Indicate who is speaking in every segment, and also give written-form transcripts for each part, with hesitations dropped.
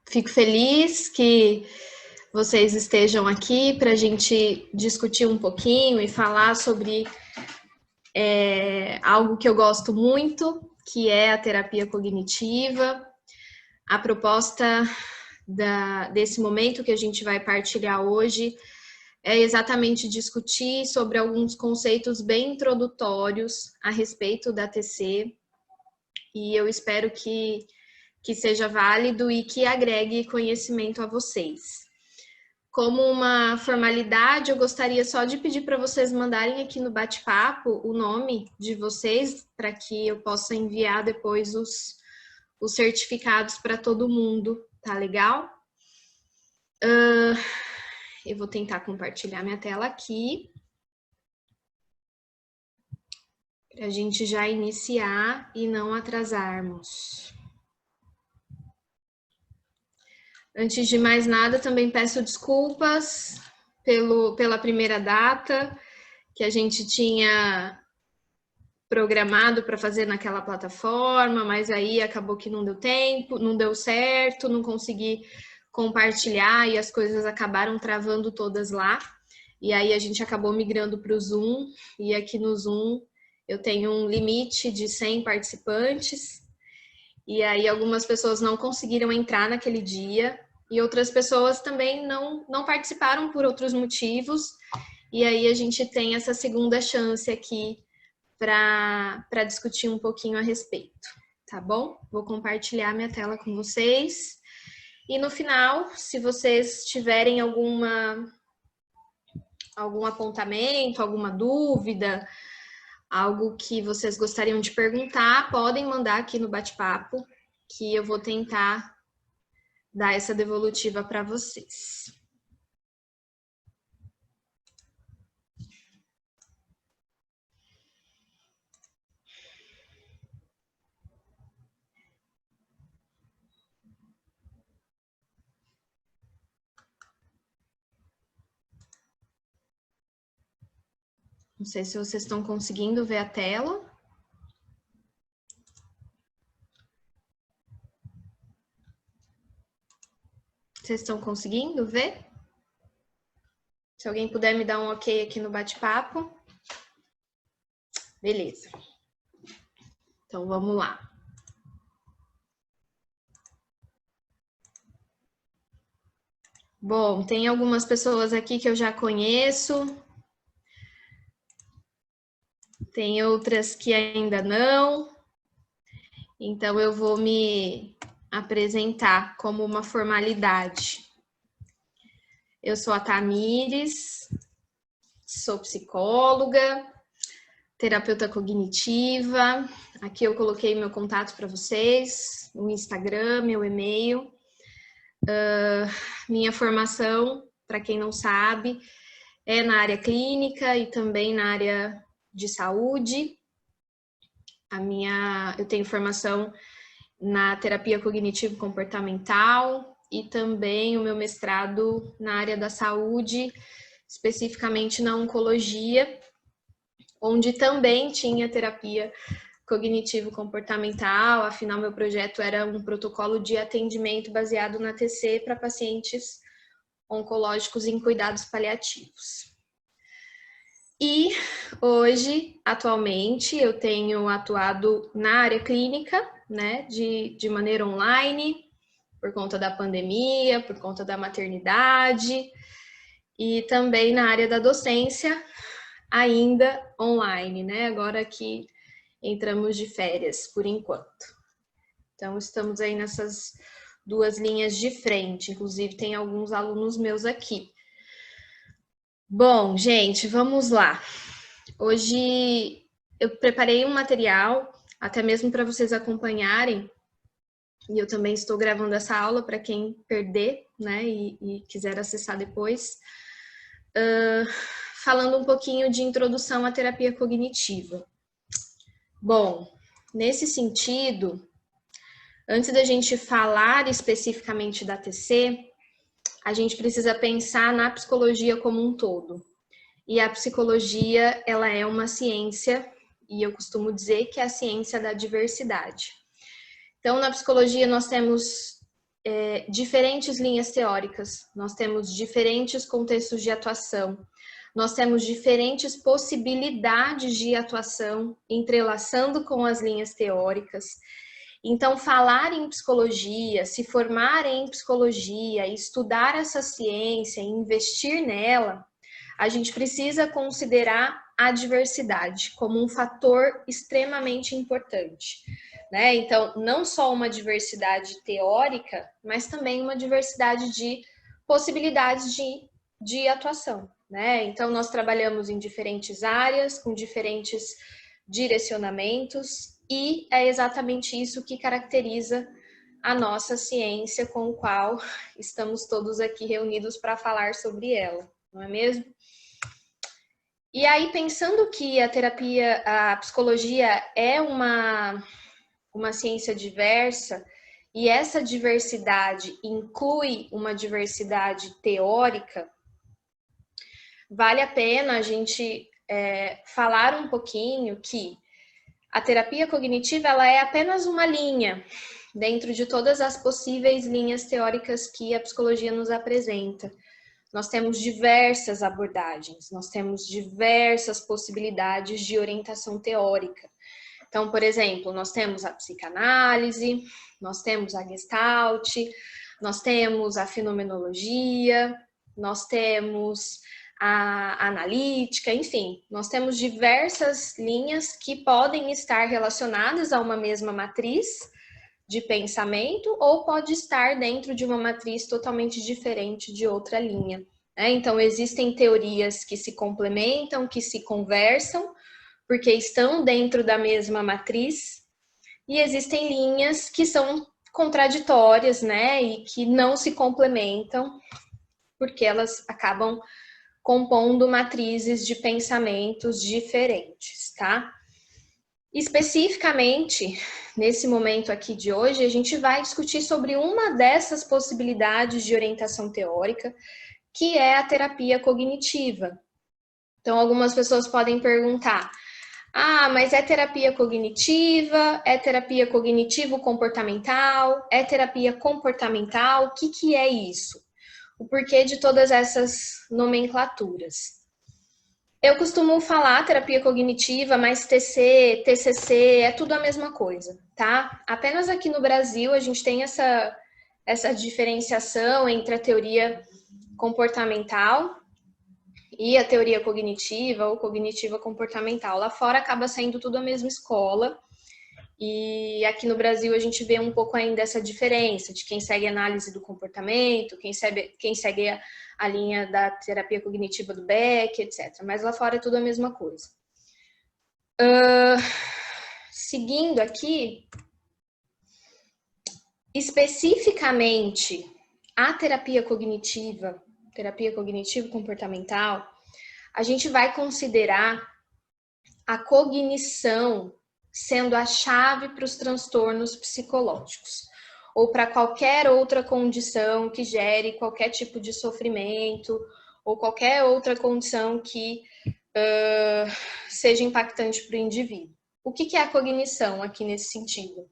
Speaker 1: Fico feliz que vocês estejam aqui para a gente discutir um pouquinho e falar sobre algo que eu gosto muito, que é a terapia cognitiva. A proposta desse momento que a gente vai partilhar hoje é exatamente discutir sobre alguns conceitos bem introdutórios a respeito da TC, e eu espero que seja válido e que agregue conhecimento a vocês. Como uma formalidade, eu gostaria só de pedir para vocês mandarem aqui no bate-papo o nome de vocês, para que eu possa enviar depois os certificados para todo mundo, tá legal? Eu vou tentar compartilhar minha tela aqui, para a gente já iniciar e não atrasarmos. Antes de mais nada, também peço desculpas pela primeira data que a gente tinha programado para fazer naquela plataforma, mas aí acabou que não deu tempo, não deu certo, não consegui compartilhar e as coisas acabaram travando todas lá. E aí a gente acabou migrando para o Zoom, e aqui no Zoom eu tenho um limite de 100 participantes, e aí algumas pessoas não conseguiram entrar naquele dia, e outras pessoas também não participaram por outros motivos, e aí a gente tem essa segunda chance aqui para discutir um pouquinho a respeito, tá bom? Vou compartilhar minha tela com vocês, e no final, se vocês tiverem algum apontamento, alguma dúvida, algo que vocês gostariam de perguntar, podem mandar aqui no bate-papo, que eu vou tentar dar essa devolutiva para vocês. Não sei se vocês estão conseguindo ver a tela. Vocês estão conseguindo ver? Se alguém puder me dar um ok aqui no bate-papo. Beleza. Então, vamos lá. Bom, tem algumas pessoas aqui que eu já conheço. Tem outras que ainda não. Então, eu vou me apresentar como uma formalidade. Eu sou a Tamires, sou psicóloga, terapeuta cognitiva. Aqui eu coloquei meu contato para vocês, o Instagram, meu e-mail. Minha formação, para quem não sabe, é na área clínica e também na área de saúde. Eu tenho formação na terapia cognitivo-comportamental e também o meu mestrado na área da saúde, especificamente na oncologia, onde também tinha terapia cognitivo-comportamental. Afinal, meu projeto era um protocolo de atendimento baseado na TC para pacientes oncológicos em cuidados paliativos. E hoje, atualmente, eu tenho atuado na área clínica, né, de maneira online, por conta da pandemia, por conta da maternidade, e também na área da docência, ainda online, né, agora que entramos de férias, por enquanto. Então, estamos aí nessas duas linhas de frente, inclusive tem alguns alunos meus aqui. Bom, gente, vamos lá. Hoje eu preparei um material, até mesmo para vocês acompanharem, e eu também estou gravando essa aula para quem perder, né, e quiser acessar depois, falando um pouquinho de introdução à terapia cognitiva. Bom, nesse sentido, Antes da gente falar especificamente da TC, a gente precisa pensar na psicologia como um todo. E a psicologia, ela é uma ciência, e eu costumo dizer que é a ciência da diversidade. Então, na psicologia, nós temos diferentes linhas teóricas, nós temos diferentes contextos de atuação, nós temos diferentes possibilidades de atuação, entrelaçando com as linhas teóricas. Então, falar em psicologia, se formar em psicologia, estudar essa ciência, investir nela, a gente precisa considerar a diversidade como um fator extremamente importante, né? Então, não só uma diversidade teórica, mas também uma diversidade de possibilidades de atuação, né? Então, nós trabalhamos em diferentes áreas, com diferentes direcionamentos, e é exatamente isso que caracteriza a nossa ciência com o qual estamos todos aqui reunidos para falar sobre ela, não é mesmo? E aí, pensando que a psicologia é uma ciência diversa, e essa diversidade inclui uma diversidade teórica, vale a pena a gente falar um pouquinho que a terapia cognitiva ela é apenas uma linha dentro de todas as possíveis linhas teóricas que a psicologia nos apresenta. Nós temos diversas abordagens, nós temos diversas possibilidades de orientação teórica. Então, por exemplo, nós temos a psicanálise, nós temos a Gestalt, nós temos a fenomenologia, nós temos a analítica, enfim, nós temos diversas linhas que podem estar relacionadas a uma mesma matriz de pensamento ou pode estar dentro de uma matriz totalmente diferente de outra linha, né? Então, existem teorias que se complementam, que se conversam, porque estão dentro da mesma matriz, e existem linhas que são contraditórias, né? E que não se complementam, porque elas acabam compondo matrizes de pensamentos diferentes, tá? Especificamente, nesse momento aqui de hoje, a gente vai discutir sobre uma dessas possibilidades de orientação teórica, que é a terapia cognitiva. Então, algumas pessoas podem perguntar: ah, mas é terapia cognitiva? É terapia cognitivo-comportamental? É terapia comportamental? O que é isso? O porquê de todas essas nomenclaturas? Eu costumo falar terapia cognitiva, mas TC, TCC, é tudo a mesma coisa, tá? Apenas aqui no Brasil a gente tem essa diferenciação entre a teoria comportamental e a teoria cognitiva ou cognitiva comportamental. Lá fora acaba saindo tudo a mesma escola, e aqui no Brasil a gente vê um pouco ainda essa diferença de quem segue a análise do comportamento, quem segue a linha da terapia cognitiva do Beck, etc. Mas lá fora é tudo a mesma coisa. Seguindo aqui, especificamente a terapia cognitivo-comportamental, a gente vai considerar a cognição sendo a chave para os transtornos psicológicos, ou para qualquer outra condição que gere qualquer tipo de sofrimento, ou qualquer outra condição que seja impactante para o indivíduo. O que é a cognição aqui nesse sentido?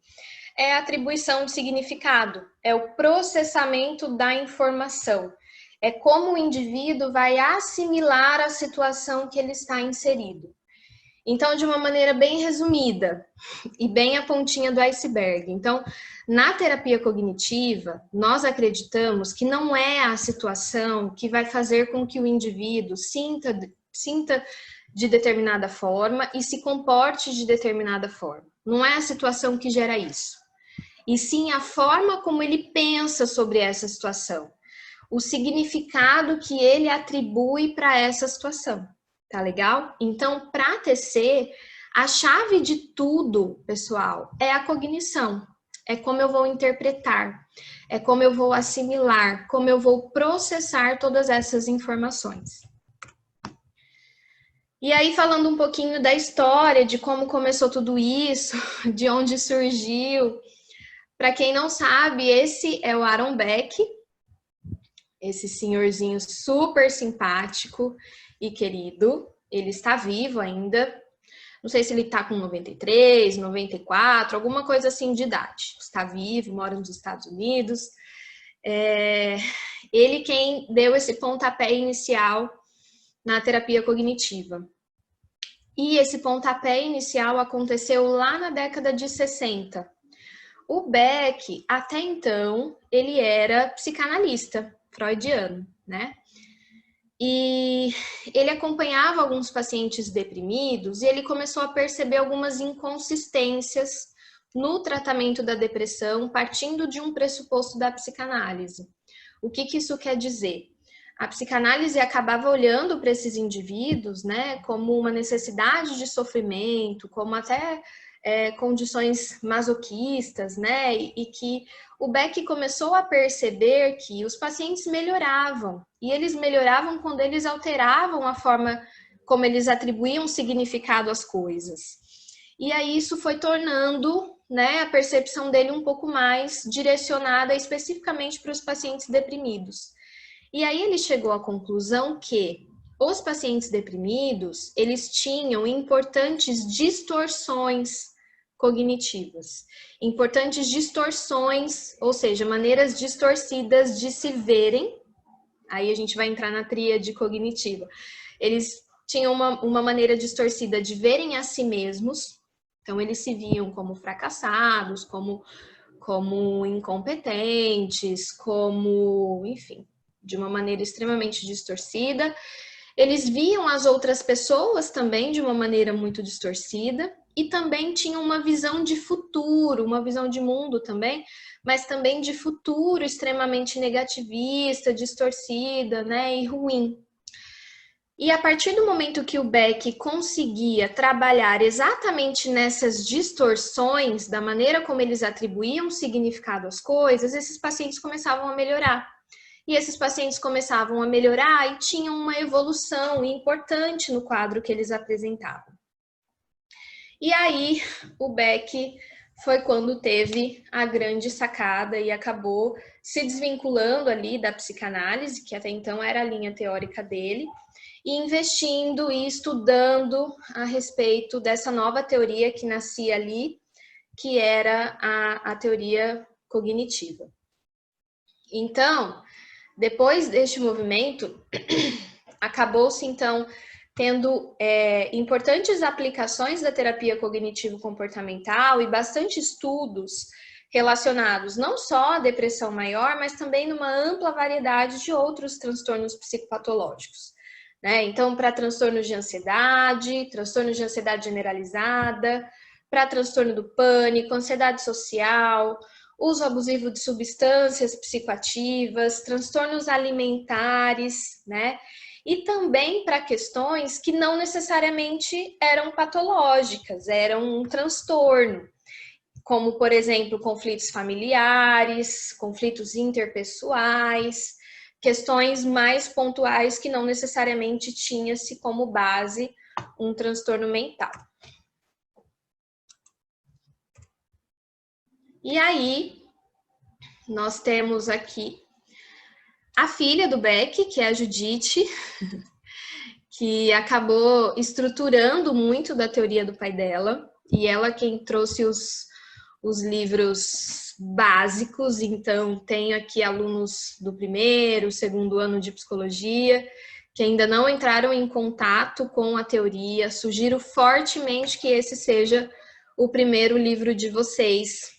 Speaker 1: É a atribuição de significado, é o processamento da informação, é como o indivíduo vai assimilar a situação que ele está inserido. Então, de uma maneira bem resumida e bem a pontinha do iceberg. Então, na terapia cognitiva, nós acreditamos que não é a situação que vai fazer com que o indivíduo sinta de determinada forma e se comporte de determinada forma. Não é a situação que gera isso. E sim a forma como ele pensa sobre essa situação. O significado que ele atribui para essa situação. Tá legal? Então, para TC, a chave de tudo, pessoal, é a cognição. É como eu vou interpretar, é como eu vou assimilar, como eu vou processar todas essas informações. E aí, falando um pouquinho da história, de como começou tudo isso, de onde surgiu, Para quem não sabe, esse é o Aaron Beck, esse senhorzinho super simpático e querido. Ele está vivo ainda. Não sei se ele está com 93, 94, alguma coisa assim de idade. Está vivo, mora nos Estados Unidos. Ele quem deu esse pontapé inicial na terapia cognitiva. E esse pontapé inicial aconteceu lá na década de 60. O Beck, até então, ele era psicanalista freudiano, né? E ele acompanhava alguns pacientes deprimidos e ele começou a perceber algumas inconsistências no tratamento da depressão, partindo de um pressuposto da psicanálise. O que isso quer dizer? A psicanálise acabava olhando para esses indivíduos, né, como uma necessidade de sofrimento, como até condições masoquistas, né, e que o Beck começou a perceber que os pacientes melhoravam, e eles melhoravam quando eles alteravam a forma como eles atribuíam significado às coisas. E aí isso foi tornando, né, a percepção dele um pouco mais direcionada especificamente para os pacientes deprimidos. E aí ele chegou à conclusão que os pacientes deprimidos, eles tinham importantes distorções cognitivas, importantes distorções, ou seja, maneiras distorcidas de se verem. Aí a gente vai entrar na tríade cognitiva. Eles tinham uma maneira distorcida de verem a si mesmos, então eles se viam como fracassados, como incompetentes, como, enfim, de uma maneira extremamente distorcida. Eles viam as outras pessoas também de uma maneira muito distorcida e também tinham uma visão de futuro, uma visão de mundo também, mas também de futuro extremamente negativista, distorcida, né, e ruim. E a partir do momento que o Beck conseguia trabalhar exatamente nessas distorções da maneira como eles atribuíam significado às coisas, esses pacientes começavam a melhorar. E esses pacientes começavam a melhorar e tinham uma evolução importante no quadro que eles apresentavam. E aí, o Beck foi quando teve a grande sacada e acabou se desvinculando ali da psicanálise, que até então era a linha teórica dele, e investindo e estudando a respeito dessa nova teoria que nascia ali, que era a teoria cognitiva. Então, depois deste movimento, acabou-se, então, tendo importantes aplicações da terapia cognitivo-comportamental e bastante estudos relacionados não só à depressão maior, mas também numa ampla variedade de outros transtornos psicopatológicos, né? Então, para transtornos de ansiedade generalizada, para transtorno do pânico, ansiedade social, uso abusivo de substâncias psicoativas, transtornos alimentares, né? E também para questões que não necessariamente eram patológicas, eram um transtorno, como, por exemplo, conflitos familiares, conflitos interpessoais, questões mais pontuais que não necessariamente tinha-se como base um transtorno mental. E aí, nós temos aqui a filha do Beck, que é a Judith, que acabou estruturando muito da teoria do pai dela, e ela quem trouxe os livros básicos. Então, tenho aqui alunos do primeiro, segundo ano de psicologia, que ainda não entraram em contato com a teoria. Sugiro fortemente que esse seja o primeiro livro de vocês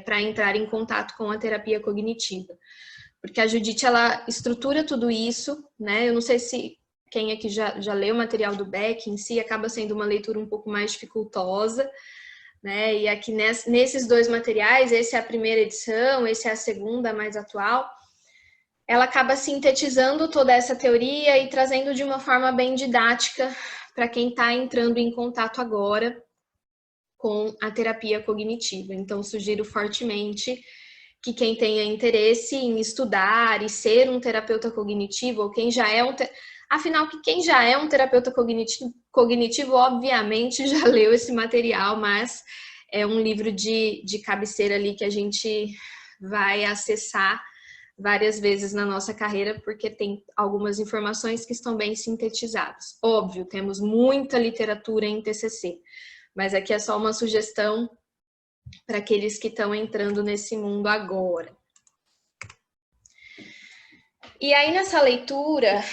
Speaker 1: para entrar em contato com a terapia cognitiva. Porque a Judith, ela estrutura tudo isso, né? Eu não sei se quem aqui já leu o material do Beck em si, acaba sendo uma leitura um pouco mais dificultosa, né? E aqui nesses dois materiais, esse é a primeira edição, esse é a segunda, mais atual, ela acaba sintetizando toda essa teoria e trazendo de uma forma bem didática para quem está entrando em contato agora com a terapia cognitiva. Então, sugiro fortemente que quem tenha interesse em estudar e ser um terapeuta cognitivo, ou quem já é afinal, que quem já é um terapeuta cognitivo obviamente já leu esse material, mas é um livro de cabeceira ali que a gente vai acessar várias vezes na nossa carreira, porque tem algumas informações que estão bem sintetizadas. Óbvio, temos muita literatura em TCC, mas aqui é só uma sugestão para aqueles que estão entrando nesse mundo agora. E aí, nessa leitura,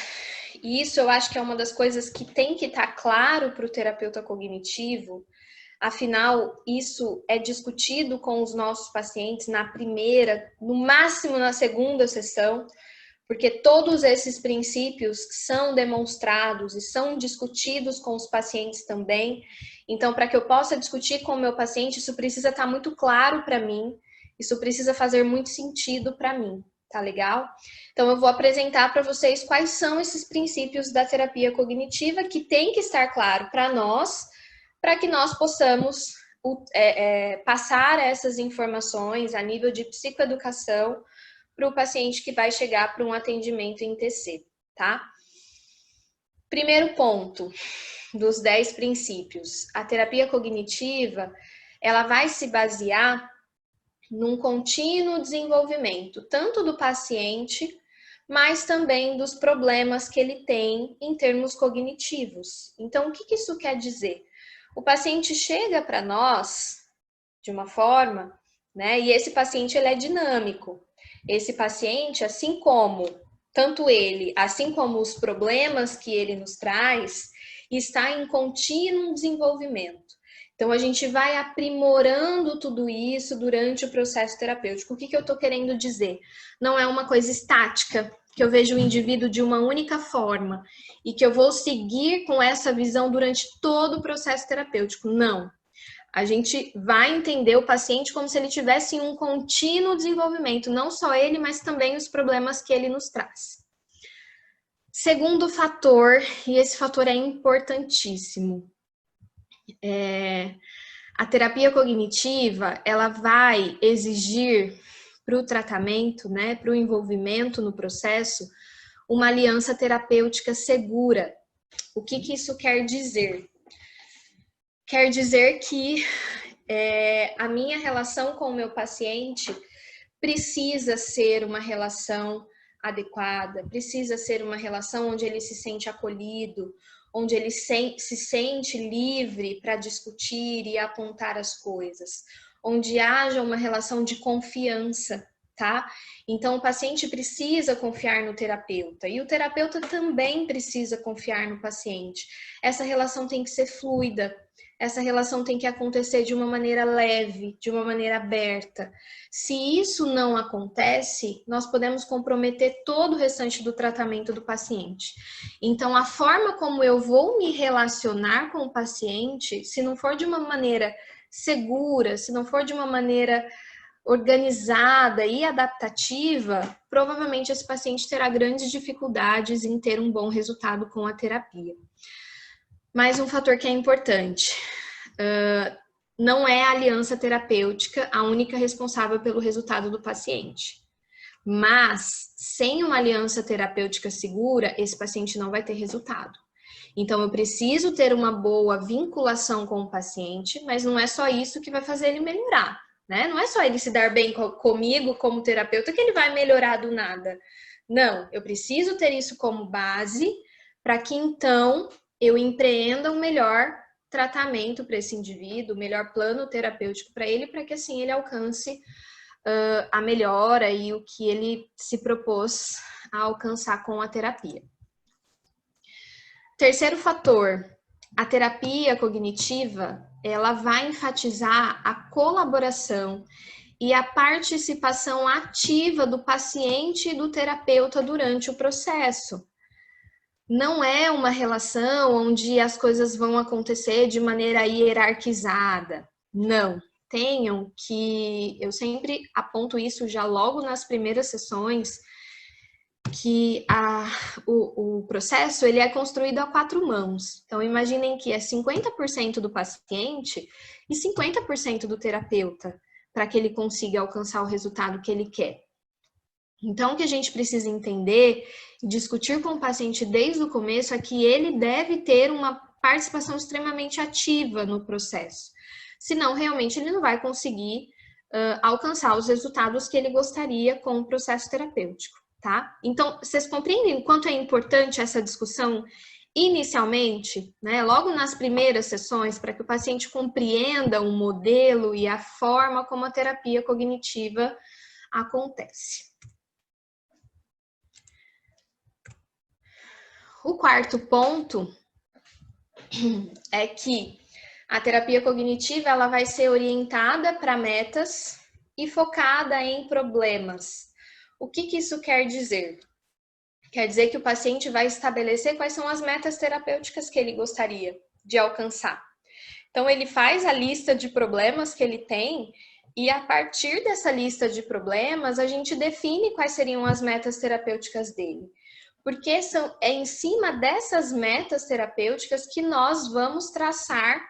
Speaker 1: e isso eu acho que é uma das coisas que tem que estar claro para o terapeuta cognitivo, afinal, isso é discutido com os nossos pacientes na primeira, no máximo na segunda sessão, porque todos esses princípios são demonstrados e são discutidos com os pacientes também. Então, para que eu possa discutir com o meu paciente, isso precisa estar muito claro para mim, isso precisa fazer muito sentido para mim, tá legal? Então, eu vou apresentar para vocês quais são esses princípios da terapia cognitiva que tem que estar claro para nós, para que nós possamos passar essas informações a nível de psicoeducação para o paciente que vai chegar para um atendimento em TC, tá? Primeiro ponto dos 10 princípios. A terapia cognitiva, ela vai se basear num contínuo desenvolvimento, tanto do paciente, mas também dos problemas que ele tem em termos cognitivos. Então, o que isso quer dizer? O paciente chega para nós de uma forma, né? E esse paciente, ele é dinâmico. Esse paciente, assim como, tanto ele, assim como os problemas que ele nos traz, está em contínuo desenvolvimento. Então, a gente vai aprimorando tudo isso durante o processo terapêutico. O que eu estou querendo dizer? Não é uma coisa estática, que eu vejo o indivíduo de uma única forma e que eu vou seguir com essa visão durante todo o processo terapêutico. Não. A gente vai entender o paciente como se ele tivesse em um contínuo desenvolvimento, não só ele, mas também os problemas que ele nos traz. Segundo fator, e esse fator é importantíssimo, a terapia cognitiva, ela vai exigir para o tratamento, né, para o envolvimento no processo, uma aliança terapêutica segura. O que isso quer dizer? Quer dizer que a minha relação com o meu paciente precisa ser uma relação adequada, precisa ser uma relação onde ele se sente acolhido, onde ele se sente livre para discutir e apontar as coisas, onde haja uma relação de confiança, tá? Então, o paciente precisa confiar no terapeuta e o terapeuta também precisa confiar no paciente. Essa relação tem que ser fluida. Essa relação tem que acontecer de uma maneira leve, de uma maneira aberta. Se isso não acontece, nós podemos comprometer todo o restante do tratamento do paciente. Então, a forma como eu vou me relacionar com o paciente, se não for de uma maneira segura, se não for de uma maneira organizada e adaptativa, provavelmente esse paciente terá grandes dificuldades em ter um bom resultado com a terapia. Mais um fator que é importante, não é a aliança terapêutica a única responsável pelo resultado do paciente. Mas, sem uma aliança terapêutica segura, esse paciente não vai ter resultado. Então, eu preciso ter uma boa vinculação com o paciente, mas não é só isso que vai fazer ele melhorar, né? Não é só ele se dar bem comigo como terapeuta que ele vai melhorar do nada. Não, eu preciso ter isso como base para que, então, eu empreenda um melhor tratamento para esse indivíduo, o melhor plano terapêutico para ele, para que assim ele alcance a melhora e o que ele se propôs a alcançar com a terapia. Terceiro fator, a terapia cognitiva, ela vai enfatizar a colaboração e a participação ativa do paciente e do terapeuta durante o processo. Não é uma relação onde as coisas vão acontecer de maneira hierarquizada. Não. Tenham que... Eu sempre aponto isso já logo nas primeiras sessões, que o processo ele é construído a 4 mãos. Então, imaginem que é 50% do paciente e 50% do terapeuta para que ele consiga alcançar o resultado que ele quer. Então, o que a gente precisa entender e discutir com o paciente desde o começo é que ele deve ter uma participação extremamente ativa no processo. senão realmente ele não vai conseguir alcançar os resultados que ele gostaria com o processo terapêutico, tá? Então, vocês compreendem o quanto é importante essa discussão inicialmente, né, logo nas primeiras sessões, para que o paciente compreenda o modelo e a forma como a terapia cognitiva acontece. O quarto ponto é que a terapia cognitiva ela vai ser orientada para metas e focada em problemas. O que isso quer dizer? Quer dizer que o paciente vai estabelecer quais são as metas terapêuticas que ele gostaria de alcançar. Então, ele faz a lista de problemas que ele tem e, a partir dessa lista de problemas, a gente define quais seriam as metas terapêuticas dele. Porque é em cima dessas metas terapêuticas que nós vamos traçar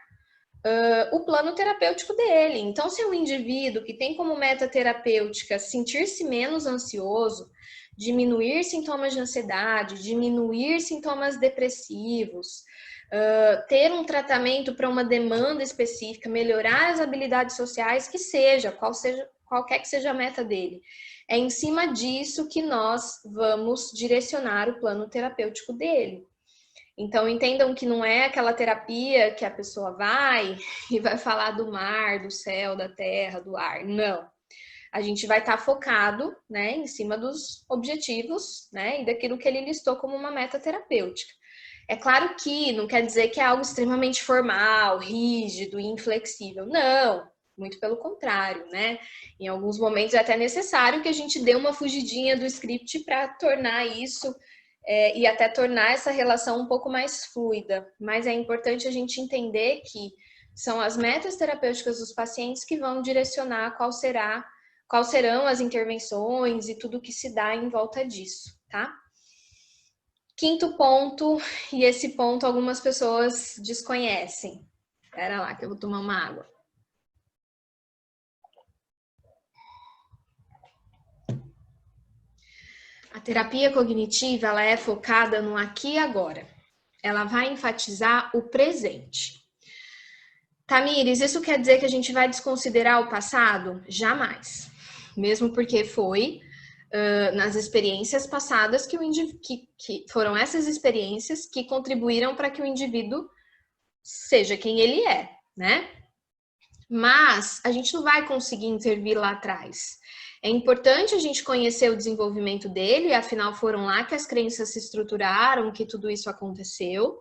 Speaker 1: o plano terapêutico dele. Então, se é um indivíduo que tem como meta terapêutica sentir-se menos ansioso, diminuir sintomas de ansiedade, diminuir sintomas depressivos, ter um tratamento para uma demanda específica, melhorar as habilidades sociais, qualquer que seja a meta dele. É em cima disso que nós vamos direcionar o plano terapêutico dele. Então, entendam que não é aquela terapia que a pessoa vai e vai falar do mar, do céu, da terra, do ar. Não. A gente vai estar focado, né, em cima dos objetivos, né, e daquilo que ele listou como uma meta terapêutica. É claro que não quer dizer que é algo extremamente formal, rígido e inflexível. Não, muito pelo contrário, né? Em alguns momentos é até necessário que a gente dê uma fugidinha do script para tornar isso e até tornar essa relação um pouco mais fluida. Mas é importante a gente entender que são as metas terapêuticas dos pacientes que vão direcionar quais serão as intervenções e tudo que se dá em volta disso, tá? Quinto ponto, e esse ponto algumas pessoas desconhecem. Espera lá que eu vou tomar uma água. A terapia cognitiva, ela é focada no aqui e agora. Ela vai enfatizar o presente. Tamires, isso quer dizer que a gente vai desconsiderar o passado? Jamais. Mesmo porque foi nas experiências passadas que foram essas experiências que contribuíram para que o indivíduo seja quem ele é, né? Mas a gente não vai conseguir intervir lá atrás. É importante a gente conhecer o desenvolvimento dele, afinal foram lá que as crenças se estruturaram, que tudo isso aconteceu,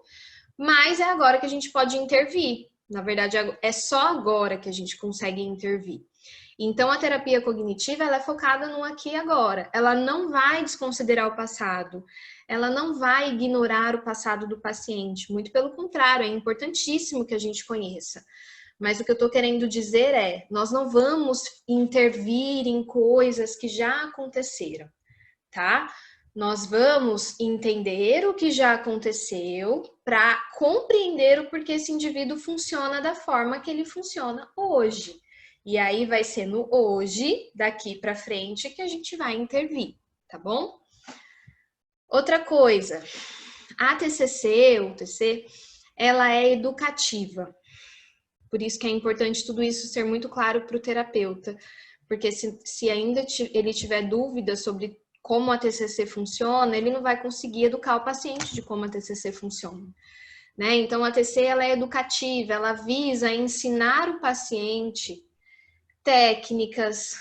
Speaker 1: mas é agora que a gente pode intervir. Na verdade, é só agora que a gente consegue intervir. Então, a terapia cognitiva ela é focada no aqui e agora. Ela não vai desconsiderar o passado. Ela não vai ignorar o passado do paciente. Muito pelo contrário, é importantíssimo que a gente conheça. Mas o que eu estou querendo dizer é, nós não vamos intervir em coisas que já aconteceram, tá? Nós vamos entender o que já aconteceu para compreender o porquê esse indivíduo funciona da forma que ele funciona hoje. E aí vai ser no hoje, daqui para frente, que a gente vai intervir, tá bom? Outra coisa, a TCC, ou TC, ela é educativa. Por isso que é importante tudo isso ser muito claro para o terapeuta, porque se ainda ele tiver dúvidas sobre como a TCC funciona, ele não vai conseguir educar o paciente de como a TCC funciona, né? Então, a TCC ela é educativa, ela visa ensinar o paciente técnicas,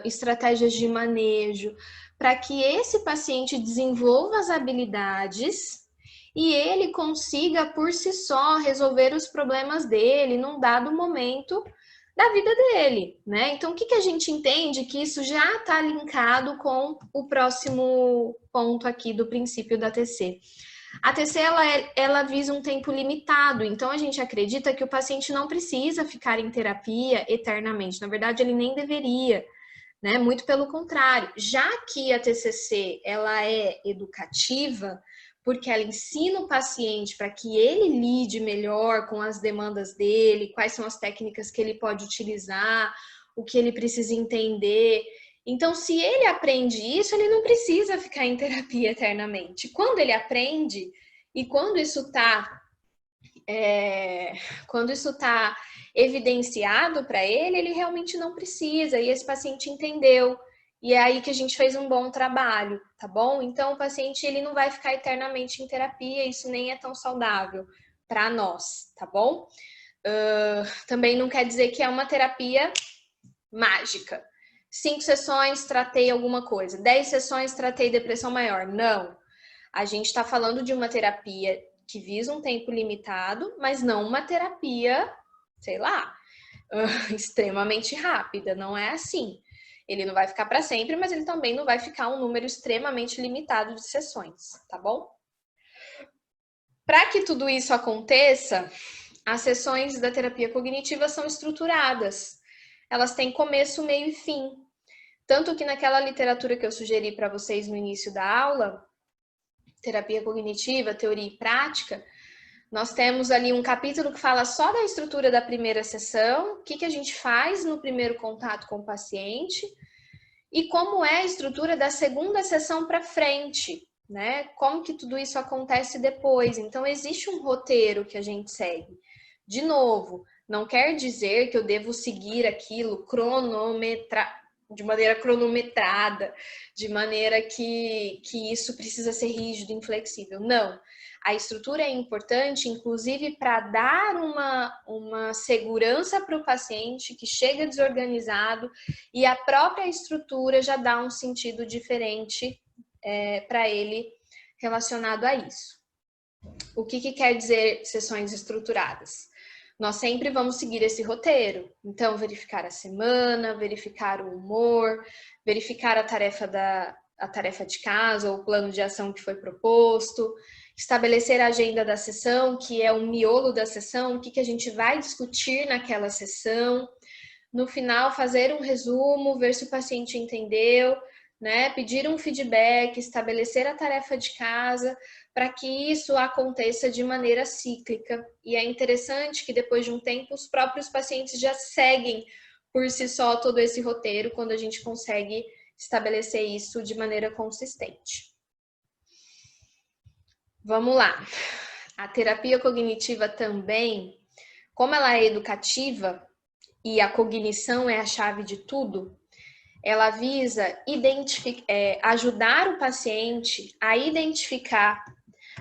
Speaker 1: estratégias de manejo, para que esse paciente desenvolva as habilidades e ele consiga por si só resolver os problemas dele num dado momento da vida dele, né? Então, o que a gente entende que isso já está linkado com o próximo ponto aqui do princípio da TC. A TC, ela visa um tempo limitado, então a gente acredita que o paciente não precisa ficar em terapia eternamente, na verdade ele nem deveria, né? Muito pelo contrário, já que a TCC, ela é educativa, porque ela ensina o paciente para que ele lide melhor com as demandas dele, quais são as técnicas que ele pode utilizar, o que ele precisa entender. Então, se ele aprende isso, ele não precisa ficar em terapia eternamente. Quando ele aprende e quando isso está quando isso está evidenciado para ele, ele realmente não precisa, e esse paciente entendeu. E é aí que a gente fez um bom trabalho, tá bom? Então, o paciente ele não vai ficar eternamente em terapia, isso nem é tão saudável para nós, tá bom? Também não quer dizer que é uma terapia mágica. 5 sessões, tratei alguma coisa. 10 sessões, tratei depressão maior. Não. A gente está falando de uma terapia que visa um tempo limitado, mas não uma terapia, sei lá, extremamente rápida. Não é assim. Ele não vai ficar para sempre, mas ele também não vai ficar um número extremamente limitado de sessões, tá bom? Para que tudo isso aconteça, as sessões da terapia cognitiva são estruturadas. Elas têm começo, meio e fim. Tanto que naquela literatura que eu sugeri para vocês no início da aula, terapia cognitiva, teoria e prática, nós temos ali um capítulo que fala só da estrutura da primeira sessão, o que a gente faz no primeiro contato com o paciente e como é a estrutura da segunda sessão para frente, né? Como que tudo isso acontece depois. Então, existe um roteiro que a gente segue. De novo, não quer dizer que eu devo seguir aquilo de maneira cronometrada, de maneira que isso precisa ser rígido, inflexível. Não. A estrutura é importante, inclusive, para dar uma segurança para o paciente que chega desorganizado, e a própria estrutura já dá um sentido diferente para ele relacionado a isso. O que quer dizer sessões estruturadas? Nós sempre vamos seguir esse roteiro. Então, verificar a semana, verificar o humor, verificar a tarefa de casa ou o plano de ação que foi proposto, estabelecer a agenda da sessão, que é o miolo da sessão, o que a gente vai discutir naquela sessão. No final, fazer um resumo, ver se o paciente entendeu, né? Pedir um feedback, estabelecer a tarefa de casa, para que isso aconteça de maneira cíclica. E é interessante que depois de um tempo os próprios pacientes já seguem por si só todo esse roteiro, quando a gente consegue estabelecer isso de maneira consistente. Vamos lá. A terapia cognitiva também, como ela é educativa e a cognição é a chave de tudo, ela visa ajudar o paciente a identificar,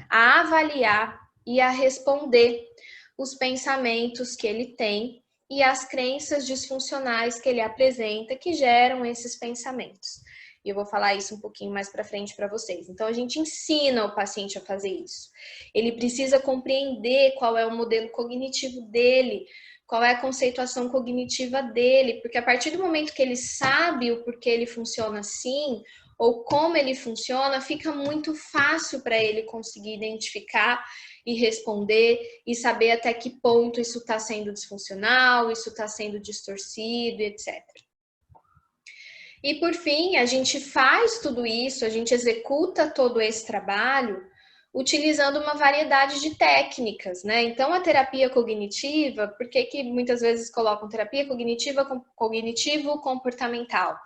Speaker 1: a avaliar e a responder os pensamentos que ele tem e as crenças disfuncionais que ele apresenta que geram esses pensamentos. E eu vou falar isso um pouquinho mais para frente para vocês. Então, a gente ensina o paciente a fazer isso. Ele precisa compreender qual é o modelo cognitivo dele, qual é a conceituação cognitiva dele, porque a partir do momento que ele sabe o porquê ele funciona assim, ou como ele funciona, fica muito fácil para ele conseguir identificar e responder e saber até que ponto isso está sendo disfuncional, isso está sendo distorcido, etc. E por fim, a gente faz tudo isso, a gente executa todo esse trabalho utilizando uma variedade de técnicas, né? Então, a terapia cognitiva, por que muitas vezes colocam terapia cognitiva, cognitivo-comportamental?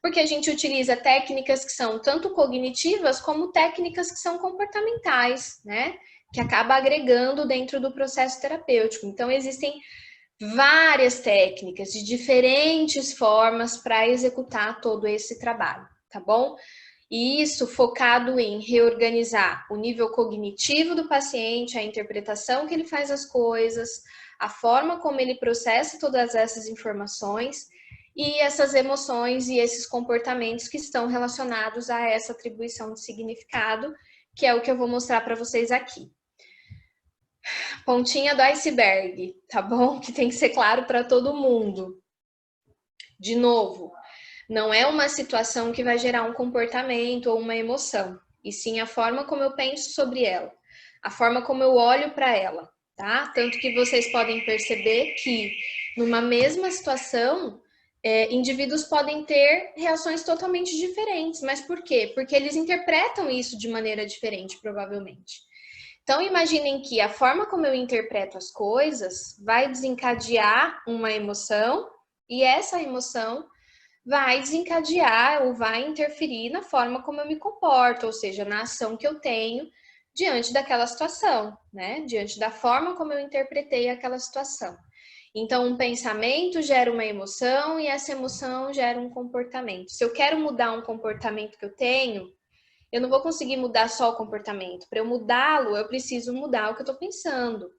Speaker 1: Porque a gente utiliza técnicas que são tanto cognitivas como técnicas que são comportamentais, né? Que acaba agregando dentro do processo terapêutico. Então, existem várias técnicas de diferentes formas para executar todo esse trabalho, tá bom? E isso focado em reorganizar o nível cognitivo do paciente, a interpretação que ele faz das coisas, a forma como ele processa todas essas informações e essas emoções e esses comportamentos que estão relacionados a essa atribuição de significado, que é o que eu vou mostrar para vocês aqui. Pontinha do iceberg, tá bom? Que tem que ser claro para todo mundo. De novo, não é uma situação que vai gerar um comportamento ou uma emoção, e sim a forma como eu penso sobre ela, a forma como eu olho para ela, tá? Tanto que vocês podem perceber que numa mesma situação, indivíduos podem ter reações totalmente diferentes. Mas por quê? Porque eles interpretam isso de maneira diferente, provavelmente. Então, imaginem que a forma como eu interpreto as coisas vai desencadear uma emoção, e essa emoção vai desencadear ou vai interferir na forma como eu me comporto, ou seja, na ação que eu tenho diante daquela situação, né? Diante da forma como eu interpretei aquela situação. Então, um pensamento gera uma emoção e essa emoção gera um comportamento. Se eu quero mudar um comportamento que eu tenho, eu não vou conseguir mudar só o comportamento. Para eu mudá-lo, eu preciso mudar o que eu estou pensando.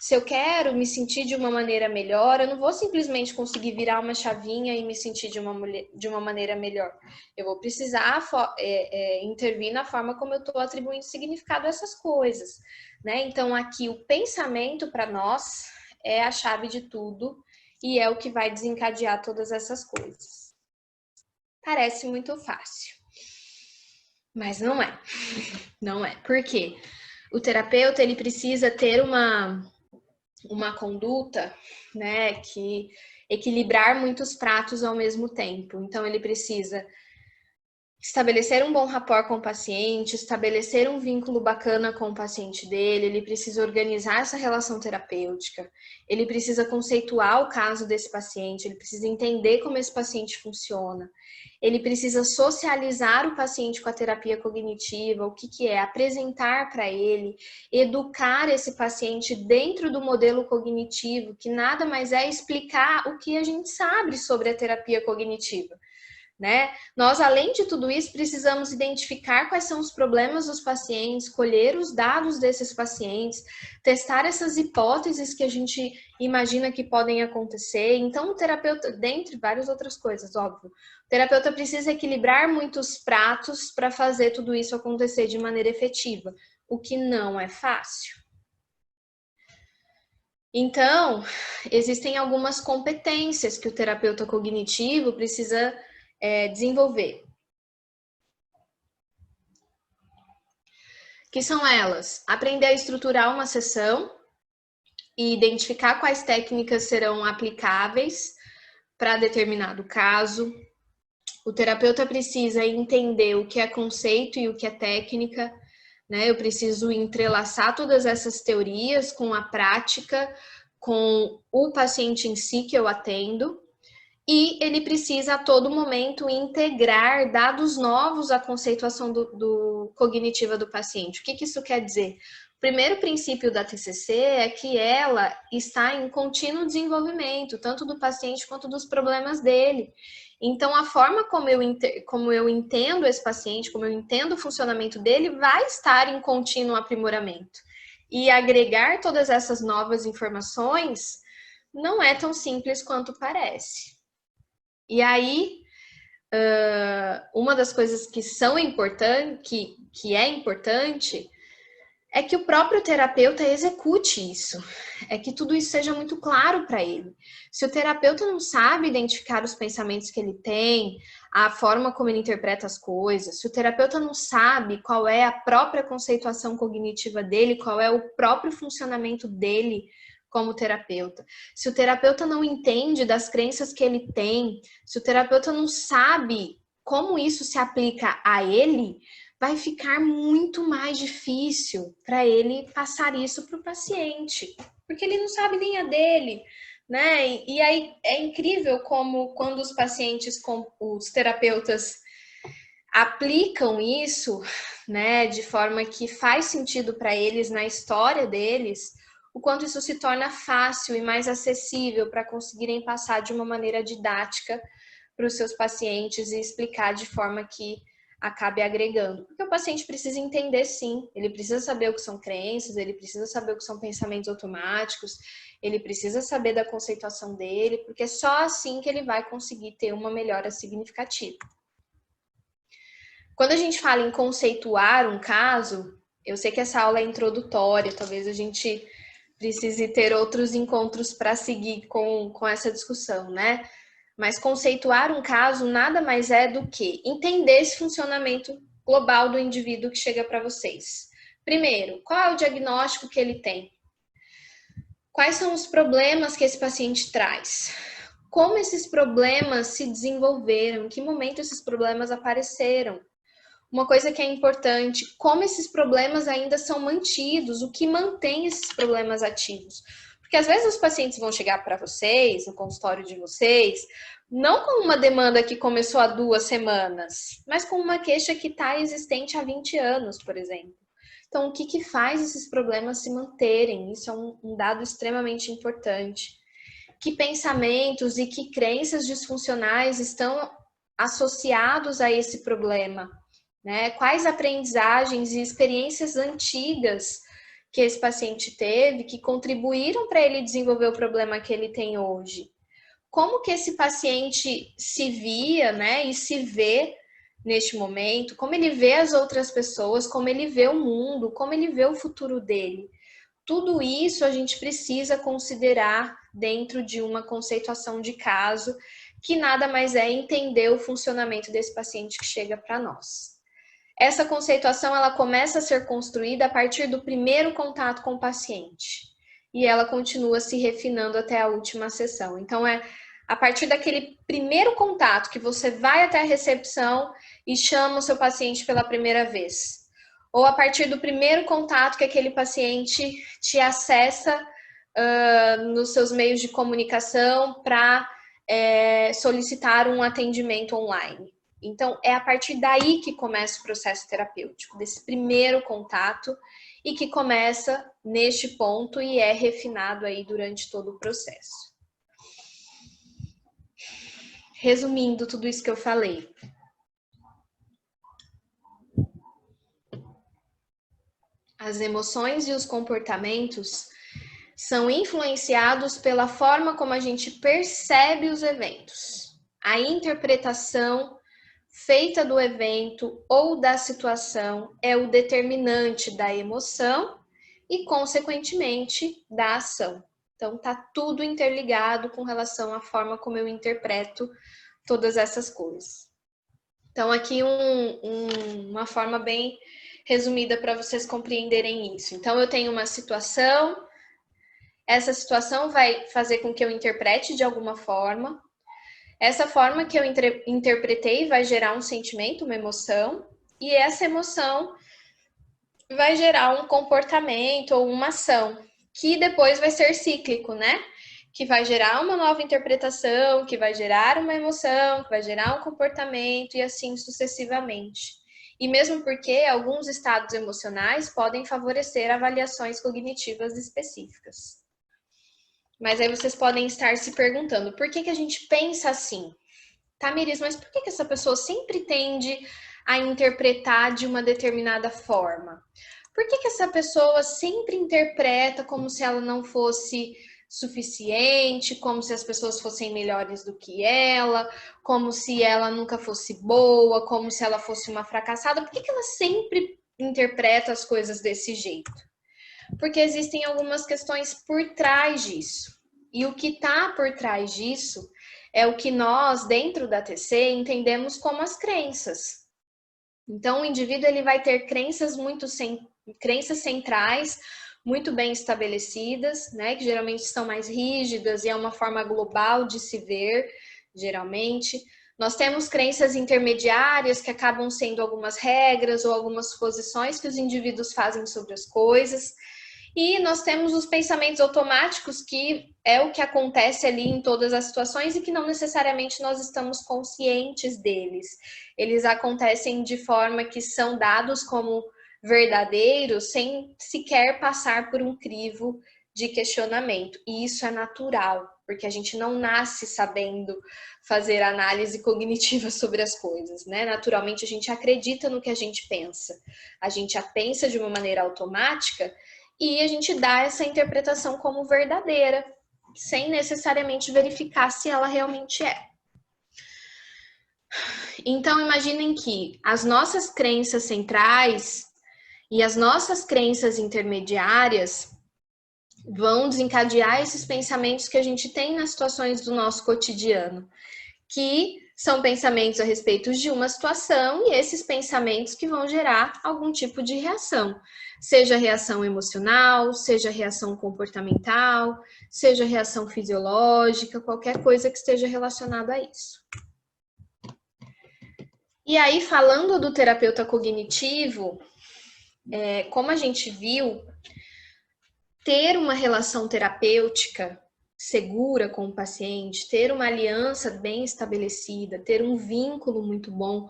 Speaker 1: Se eu quero me sentir de uma maneira melhor, eu não vou simplesmente conseguir virar uma chavinha e me sentir de uma maneira melhor. Eu vou precisar intervir na forma como eu estou atribuindo significado a essas coisas, né? Então, aqui, o pensamento para nós é a chave de tudo e é o que vai desencadear todas essas coisas. Parece muito fácil, mas não é. Não é. Por quê? O terapeuta, ele precisa ter uma conduta, né, que equilibrar muitos pratos ao mesmo tempo. Então, ele precisa estabelecer um bom rapport com o paciente, estabelecer um vínculo bacana com o paciente dele, ele precisa organizar essa relação terapêutica, ele precisa conceituar o caso desse paciente, ele precisa entender como esse paciente funciona, ele precisa socializar o paciente com a terapia cognitiva, o que é, apresentar para ele, educar esse paciente dentro do modelo cognitivo, que nada mais é explicar o que a gente sabe sobre a terapia cognitiva. Né? Nós, além de tudo isso, precisamos identificar quais são os problemas dos pacientes, colher os dados desses pacientes, testar essas hipóteses que a gente imagina que podem acontecer. Então, o terapeuta, dentre várias outras coisas, óbvio, o terapeuta precisa equilibrar muitos pratos para fazer tudo isso acontecer de maneira efetiva, o que não é fácil. Então, existem algumas competências que o terapeuta cognitivo precisa desenvolver. Que são elas? Aprender a estruturar uma sessão e identificar quais técnicas serão aplicáveis para determinado caso. O terapeuta precisa entender o que é conceito e o que é técnica, né? Eu preciso entrelaçar todas essas teorias com a prática, com o paciente em si que eu atendo. E ele precisa a todo momento integrar dados novos à conceituação cognitiva do paciente. O que isso quer dizer? O primeiro princípio da TCC é que ela está em contínuo desenvolvimento, tanto do paciente quanto dos problemas dele. Então, a forma como eu entendo esse paciente, como eu entendo o funcionamento dele, vai estar em contínuo aprimoramento. E agregar todas essas novas informações não é tão simples quanto parece. E aí, uma das coisas que são importantes, que é importante, é que o próprio terapeuta execute isso. É que tudo isso seja muito claro para ele. Se o terapeuta não sabe identificar os pensamentos que ele tem, a forma como ele interpreta as coisas, se o terapeuta não sabe qual é a própria conceituação cognitiva dele, qual é o próprio funcionamento dele como terapeuta, se o terapeuta não entende das crenças que ele tem, se o terapeuta não sabe como isso se aplica a ele, vai ficar muito mais difícil para ele passar isso para o paciente, porque ele não sabe nem a dele, né? E aí é incrível como quando os pacientes, os terapeutas aplicam isso, né, de forma que faz sentido para eles na história deles, o quanto isso se torna fácil e mais acessível para conseguirem passar de uma maneira didática para os seus pacientes e explicar de forma que acabe agregando. Porque o paciente precisa entender, sim, ele precisa saber o que são crenças, ele precisa saber o que são pensamentos automáticos, ele precisa saber da conceituação dele, porque é só assim que ele vai conseguir ter uma melhora significativa. Quando a gente fala em conceituar um caso, eu sei que essa aula é introdutória, talvez a gente precise ter outros encontros para seguir com essa discussão, né? Mas conceituar um caso nada mais é do que entender esse funcionamento global do indivíduo que chega para vocês. Primeiro, qual é o diagnóstico que ele tem? Quais são os problemas que esse paciente traz? Como esses problemas se desenvolveram? Em que momento esses problemas apareceram? Uma coisa que é importante, como esses problemas ainda são mantidos, o que mantém esses problemas ativos. Porque às vezes os pacientes vão chegar para vocês, no consultório de vocês, não com uma demanda que começou há 2 semanas, mas com uma queixa que está existente há 20 anos, por exemplo. Então, o que que faz esses problemas se manterem? Isso é um dado extremamente importante. Que pensamentos e que crenças disfuncionais estão associados a esse problema, né? Quais aprendizagens e experiências antigas que esse paciente teve que contribuíram para ele desenvolver o problema que ele tem hoje? Como que esse paciente se via, né, e se vê neste momento, como ele vê as outras pessoas, como ele vê o mundo, como ele vê o futuro dele. Tudo isso a gente precisa considerar dentro de uma conceituação de caso, que nada mais é entender o funcionamento desse paciente que chega para nós. Essa conceituação ela começa a ser construída a partir do primeiro contato com o paciente e ela continua se refinando até a última sessão. Então é a partir daquele primeiro contato que você vai até a recepção e chama o seu paciente pela primeira vez, ou a partir do primeiro contato que aquele paciente te acessa nos seus meios de comunicação para solicitar um atendimento online. Então, é a partir daí que começa o processo terapêutico, desse primeiro contato, e que começa neste ponto e é refinado aí durante todo o processo. Resumindo tudo isso que eu falei. As emoções e os comportamentos são influenciados pela forma como a gente percebe os eventos. A interpretação feita do evento ou da situação é o determinante da emoção e, consequentemente, da ação. Então, tá tudo interligado com relação à forma como eu interpreto todas essas coisas. Então, aqui uma forma bem resumida para vocês compreenderem isso. Então, eu tenho uma situação, essa situação vai fazer com que eu interprete de alguma forma. Essa forma que eu interpretei vai gerar um sentimento, uma emoção, e essa emoção vai gerar um comportamento ou uma ação, que depois vai ser cíclico, né? Que vai gerar uma nova interpretação, que vai gerar uma emoção, que vai gerar um comportamento e assim sucessivamente. E mesmo porque alguns estados emocionais podem favorecer avaliações cognitivas específicas. Mas aí vocês podem estar se perguntando, por que a gente pensa assim? Tamiris, mas por que essa pessoa sempre tende a interpretar de uma determinada forma? Por que essa pessoa sempre interpreta como se ela não fosse suficiente, como se as pessoas fossem melhores do que ela, como se ela nunca fosse boa, como se ela fosse uma fracassada? Por que ela sempre interpreta as coisas desse jeito? Porque existem algumas questões por trás disso. E o que está por trás disso é o que nós, dentro da TC, entendemos como as crenças. Então, o indivíduo ele vai ter crenças centrais, muito bem estabelecidas, né, que geralmente são mais rígidas e é uma forma global de se ver, geralmente. Nós temos crenças intermediárias que acabam sendo algumas regras ou algumas suposições que os indivíduos fazem sobre as coisas. E nós temos os pensamentos automáticos, que é o que acontece ali em todas as situações e que não necessariamente nós estamos conscientes deles. Eles acontecem de forma que são dados como verdadeiros sem sequer passar por um crivo de questionamento. E isso é natural, porque a gente não nasce sabendo fazer análise cognitiva sobre as coisas, né? Naturalmente a gente acredita no que a gente pensa. A gente a pensa de uma maneira automática e a gente dá essa interpretação como verdadeira, sem necessariamente verificar se ela realmente é. Então, imaginem que as nossas crenças centrais e as nossas crenças intermediárias vão desencadear esses pensamentos que a gente tem nas situações do nosso cotidiano, que são pensamentos a respeito de uma situação e esses pensamentos que vão gerar algum tipo de reação. Seja reação emocional, seja reação comportamental, seja reação fisiológica, qualquer coisa que esteja relacionada a isso. E aí, falando do terapeuta cognitivo, como a gente viu, ter uma relação terapêutica segura com o paciente, ter uma aliança bem estabelecida, ter um vínculo muito bom.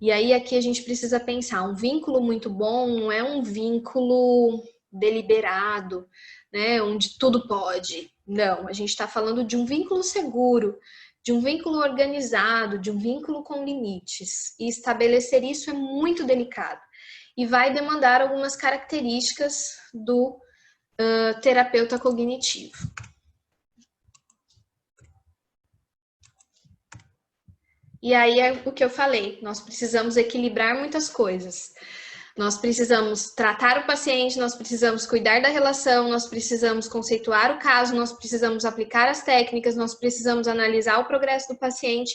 Speaker 1: E aí aqui a gente precisa pensar, um vínculo muito bom não é um vínculo deliberado, né, onde tudo pode. Não, a gente está falando de um vínculo seguro, de um vínculo organizado, de um vínculo com limites. E estabelecer isso é muito delicado e vai demandar algumas características do terapeuta cognitivo. E aí é o que eu falei, nós precisamos equilibrar muitas coisas. Nós precisamos tratar o paciente, nós precisamos cuidar da relação, nós precisamos conceituar o caso, nós precisamos aplicar as técnicas, nós precisamos analisar o progresso do paciente,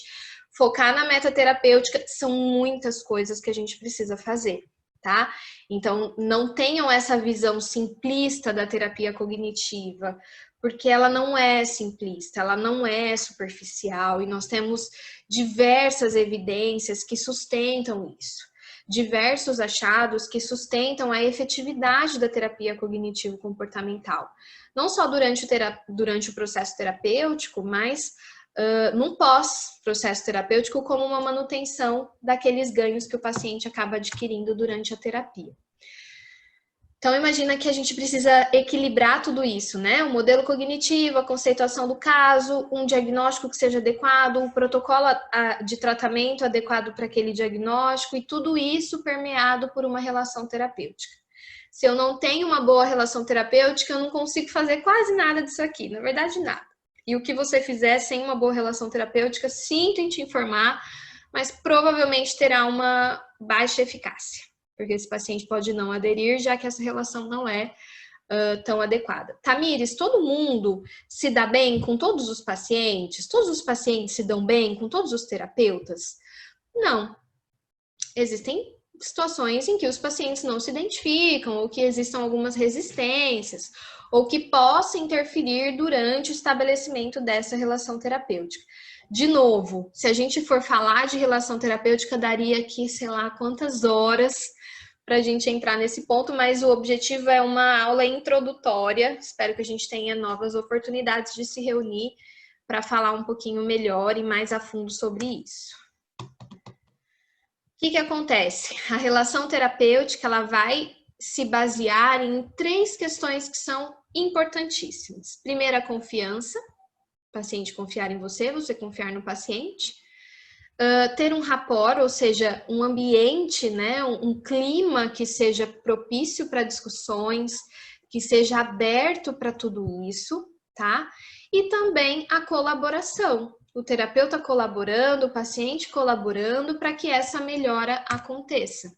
Speaker 1: focar na meta terapêutica. São muitas coisas que a gente precisa fazer, tá? Então, não tenham essa visão simplista da terapia cognitiva, porque ela não é simplista, ela não é superficial, e nós temos diversas evidências que sustentam isso, diversos achados que sustentam a efetividade da terapia cognitivo-comportamental, não só durante o processo terapêutico, mas num pós-processo terapêutico, como uma manutenção daqueles ganhos que o paciente acaba adquirindo durante a terapia. Então, imagina que a gente precisa equilibrar tudo isso, né? O modelo cognitivo, a conceituação do caso, um diagnóstico que seja adequado, um protocolo de tratamento adequado para aquele diagnóstico, e tudo isso permeado por uma relação terapêutica. Se eu não tenho uma boa relação terapêutica, eu não consigo fazer quase nada disso aqui, na verdade, nada. E o que você fizer sem uma boa relação terapêutica, sinto em te informar, mas provavelmente terá uma baixa eficácia, porque esse paciente pode não aderir, já que essa relação não é tão adequada. Tamires, todo mundo se dá bem com todos os pacientes? Todos os pacientes se dão bem com todos os terapeutas? Não. Existem situações em que os pacientes não se identificam, ou que existam algumas resistências, ou que possa interferir durante o estabelecimento dessa relação terapêutica. De novo, se a gente for falar de relação terapêutica, daria aqui, sei lá, quantas horas para a gente entrar nesse ponto, mas o objetivo é uma aula introdutória. Espero que a gente tenha novas oportunidades de se reunir para falar um pouquinho melhor e mais a fundo sobre isso. O que acontece? A relação terapêutica, ela vai se basear em 3 questões que são importantíssimas. Primeiro, a confiança, o paciente confiar em você, você confiar no paciente. Ter um rapport, ou seja, um ambiente, né, um clima que seja propício para discussões, que seja aberto para tudo isso, tá? E também a colaboração, o terapeuta colaborando, o paciente colaborando para que essa melhora aconteça.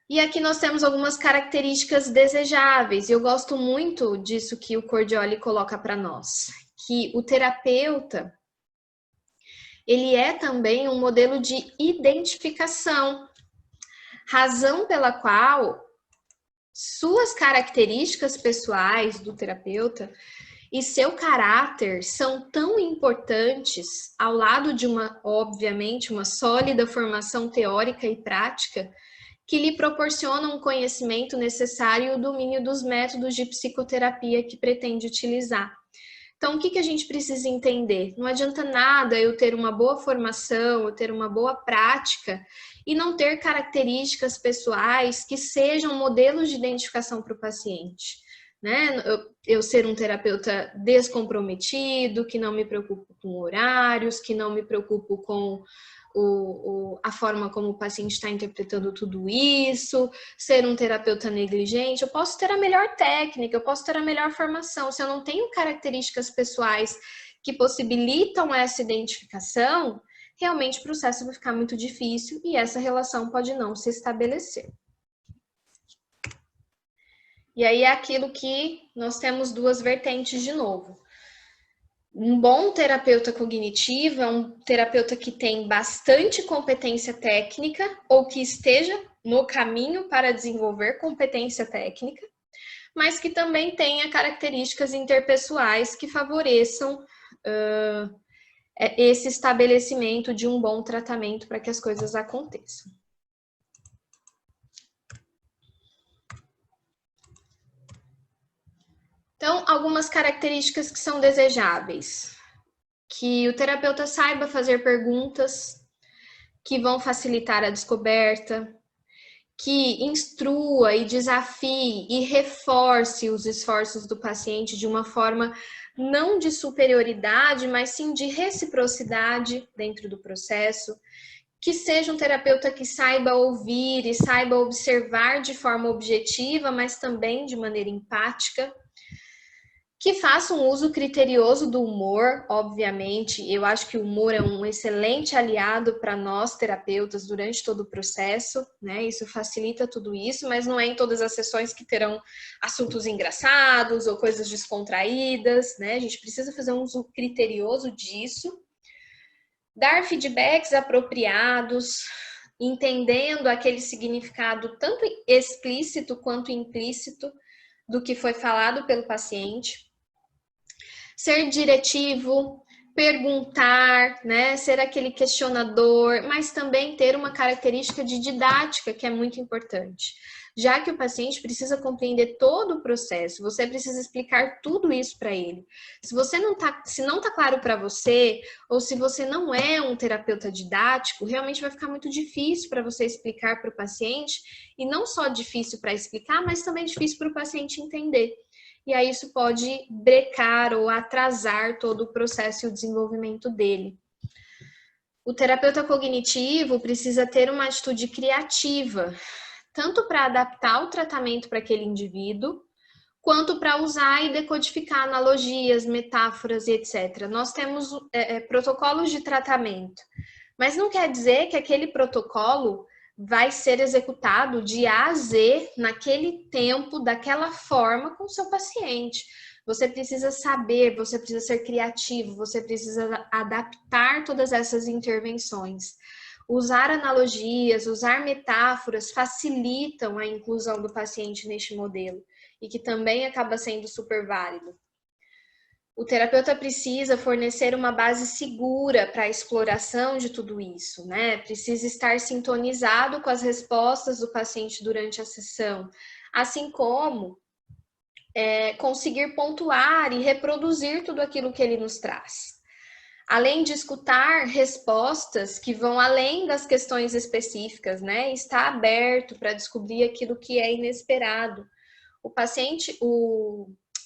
Speaker 1: E aqui nós temos algumas características desejáveis, e eu gosto muito disso que o Cordioli coloca para nós, que o terapeuta, ele é também um modelo de identificação, razão pela qual suas características pessoais do terapeuta e seu caráter são tão importantes, ao lado de obviamente, uma sólida formação teórica e prática, que lhe proporcionam um conhecimento necessário e o domínio dos métodos de psicoterapia que pretende utilizar. Então, o que a gente precisa entender? Não adianta nada eu ter uma boa formação, eu ter uma boa prática e não ter características pessoais que sejam modelos de identificação para o paciente, né? Eu ser um terapeuta descomprometido, que não me preocupo com horários, que não me preocupo com a forma como o paciente está interpretando tudo isso, ser um terapeuta negligente. Eu posso ter a melhor técnica, eu posso ter a melhor formação. Se eu não tenho características pessoais que possibilitam essa identificação, realmente o processo vai ficar muito difícil e essa relação pode não se estabelecer. E aí é aquilo que nós temos 2 vertentes de novo. Um bom terapeuta cognitivo é um terapeuta que tem bastante competência técnica ou que esteja no caminho para desenvolver competência técnica, mas que também tenha características interpessoais que favoreçam esse estabelecimento de um bom tratamento para que as coisas aconteçam. Então, algumas características que são desejáveis. Que o terapeuta saiba fazer perguntas que vão facilitar a descoberta, que instrua e desafie e reforce os esforços do paciente de uma forma não de superioridade, mas sim de reciprocidade dentro do processo, que seja um terapeuta que saiba ouvir e saiba observar de forma objetiva, mas também de maneira empática, que faça um uso criterioso do humor, obviamente. Eu acho que o humor é um excelente aliado para nós terapeutas durante todo o processo, né? Isso facilita tudo isso, mas não é em todas as sessões que terão assuntos engraçados ou coisas descontraídas, né? A gente precisa fazer um uso criterioso disso. Dar feedbacks apropriados, entendendo aquele significado tanto explícito quanto implícito do que foi falado pelo paciente. Ser diretivo, perguntar, né? Ser aquele questionador, mas também ter uma característica de didática, que é muito importante. Já que o paciente precisa compreender todo o processo, você precisa explicar tudo isso para ele. Se não tá claro para você, ou se você não é um terapeuta didático, realmente vai ficar muito difícil para você explicar para o paciente, e não só difícil para explicar, mas também difícil para o paciente entender. E aí isso pode brecar ou atrasar todo o processo e o desenvolvimento dele. O terapeuta cognitivo precisa ter uma atitude criativa, tanto para adaptar o tratamento para aquele indivíduo, quanto para usar e decodificar analogias, metáforas e etc. Nós temos protocolos de tratamento, mas não quer dizer que aquele protocolo vai ser executado de A a Z naquele tempo, daquela forma com o seu paciente. Você precisa saber, você precisa ser criativo, você precisa adaptar todas essas intervenções. Usar analogias, usar metáforas facilitam a inclusão do paciente neste modelo e que também acaba sendo super válido. O terapeuta precisa fornecer uma base segura para a exploração de tudo isso, né? Precisa estar sintonizado com as respostas do paciente durante a sessão, assim como conseguir pontuar e reproduzir tudo aquilo que ele nos traz. Além de escutar respostas que vão além das questões específicas, né? Está aberto para descobrir aquilo que é inesperado. O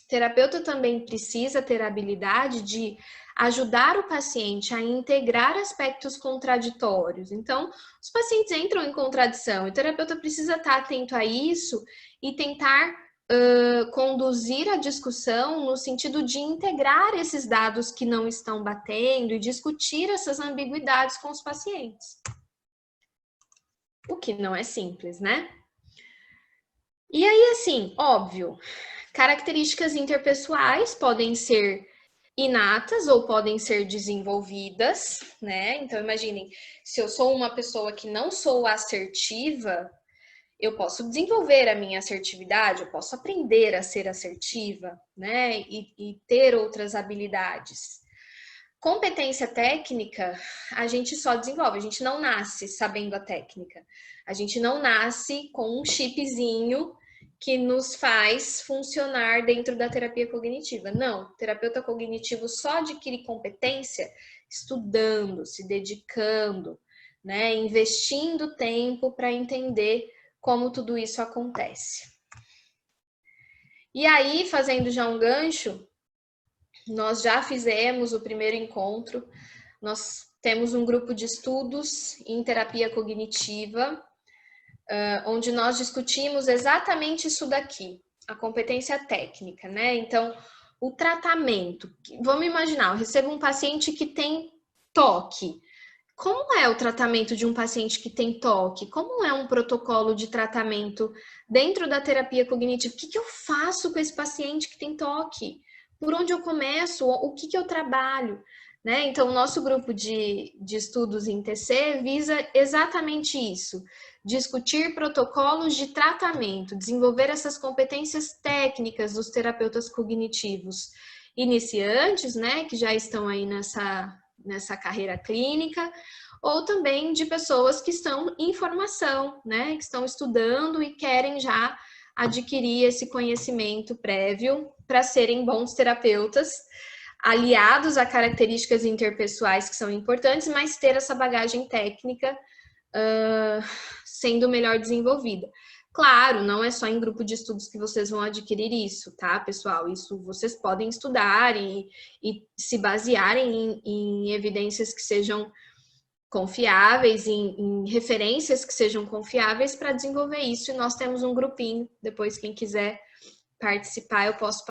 Speaker 1: terapeuta também precisa ter a habilidade de ajudar o paciente a integrar aspectos contraditórios. Então, os pacientes entram em contradição, e o terapeuta precisa estar atento a isso e tentar conduzir a discussão no sentido de integrar esses dados que não estão batendo e discutir essas ambiguidades com os pacientes. O que não é simples, né? E aí, assim, óbvio, características interpessoais podem ser inatas ou podem ser desenvolvidas, né? Então, imaginem, se eu sou uma pessoa que não sou assertiva, eu posso desenvolver a minha assertividade, eu posso aprender a ser assertiva, né? E ter outras habilidades. Competência técnica, a gente só desenvolve, a gente não nasce sabendo a técnica. A gente não nasce com um chipzinho que nos faz funcionar dentro da terapia cognitiva. Não, o terapeuta cognitivo só adquire competência estudando, se dedicando, né? Investindo tempo para entender como tudo isso acontece. E aí, fazendo já um gancho, nós já fizemos o primeiro encontro, nós temos um grupo de estudos em terapia cognitiva, onde nós discutimos exatamente isso daqui, a competência técnica, né? Então, o tratamento, vamos imaginar, eu recebo um paciente que tem toque. Como é o tratamento de um paciente que tem toque? Como é um protocolo de tratamento dentro da terapia cognitiva? O que eu faço com esse paciente que tem toque? Por onde eu começo? O que eu trabalho? Né? Então, o nosso grupo de estudos em TC visa exatamente isso. Discutir protocolos de tratamento, desenvolver essas competências técnicas dos terapeutas cognitivos iniciantes, né? Que já estão aí nessa carreira clínica, ou também de pessoas que estão em formação, né, que estão estudando e querem já adquirir esse conhecimento prévio para serem bons terapeutas, aliados a características interpessoais que são importantes, mas ter essa bagagem técnica sendo melhor desenvolvida. Claro, não é só em grupo de estudos que vocês vão adquirir isso, tá, pessoal? Isso vocês podem estudar e se basearem em evidências que sejam confiáveis, em referências que sejam confiáveis para desenvolver isso. E nós temos um grupinho, depois quem quiser participar, eu posso